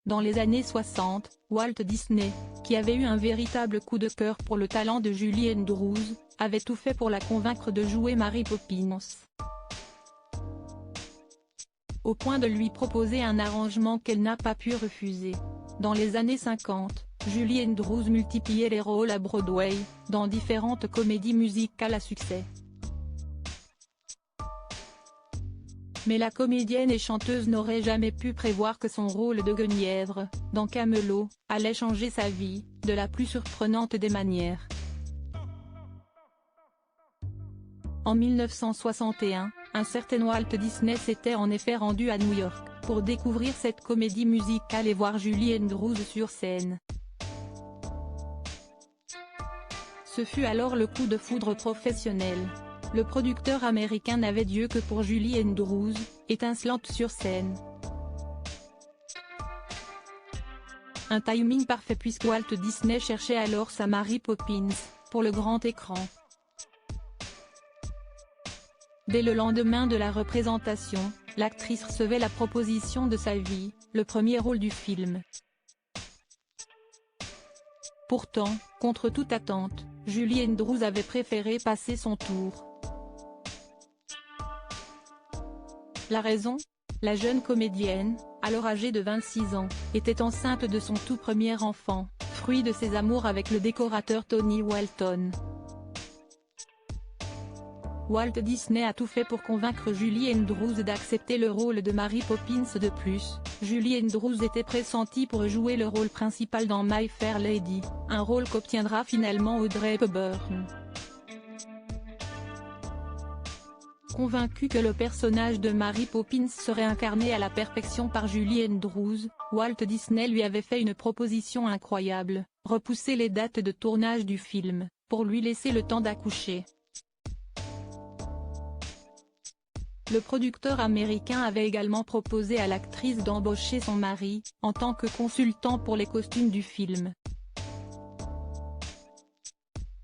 Dans les années 60, Walt Disney, qui avait eu un véritable coup de cœur pour le talent de Julie Andrews, avait tout fait pour la convaincre de jouer Mary Poppins. Au point de lui proposer un arrangement qu'elle n'a pas pu refuser. Dans les années 50, Julie Andrews multipliait les rôles à Broadway, dans différentes comédies musicales à succès. Mais la comédienne et chanteuse n'aurait jamais pu prévoir que son rôle de Guenièvre, dans Camelot, allait changer sa vie, de la plus surprenante des manières. En 1961, un certain Walt Disney s'était en effet rendu à New York, pour découvrir cette comédie musicale et voir Julie Andrews sur scène. Ce fut alors le coup de foudre professionnel. Le producteur américain n'avait d'yeux que pour Julie Andrews, étincelante sur scène. Un timing parfait puisque Walt Disney cherchait alors sa Mary Poppins, pour le grand écran. Dès le lendemain de la représentation, l'actrice recevait la proposition de sa vie, le premier rôle du film. Pourtant, contre toute attente, Julie Andrews avait préféré passer son tour. La raison ? La jeune comédienne, alors âgée de 26 ans, était enceinte de son tout premier enfant, fruit de ses amours avec le décorateur Tony Walton. Walt Disney a tout fait pour convaincre Julie Andrews d'accepter le rôle de Mary Poppins. De plus, Julie Andrews était pressentie pour jouer le rôle principal dans My Fair Lady, un rôle qu'obtiendra finalement Audrey Hepburn. Convaincu que le personnage de Mary Poppins serait incarné à la perfection par Julie Andrews, Walt Disney lui avait fait une proposition incroyable, repousser les dates de tournage du film, pour lui laisser le temps d'accoucher. Le producteur américain avait également proposé à l'actrice d'embaucher son mari, en tant que consultant pour les costumes du film.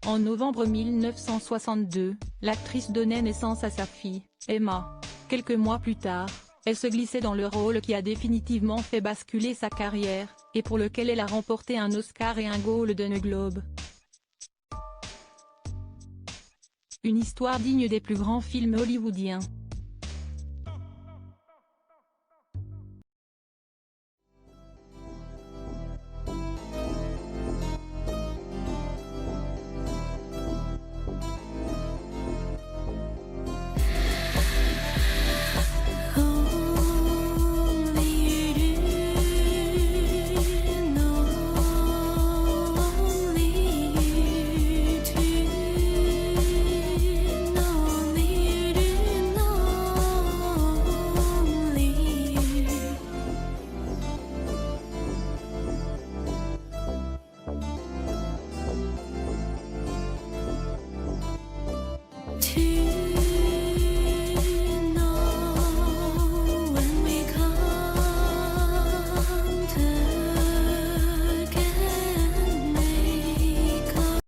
En novembre 1962, l'actrice donnait naissance à sa fille, Emma. Quelques mois plus tard, elle se glissait dans le rôle qui a définitivement fait basculer sa carrière, et pour lequel elle a remporté un Oscar et un Golden Globe. Une histoire digne des plus grands films hollywoodiens.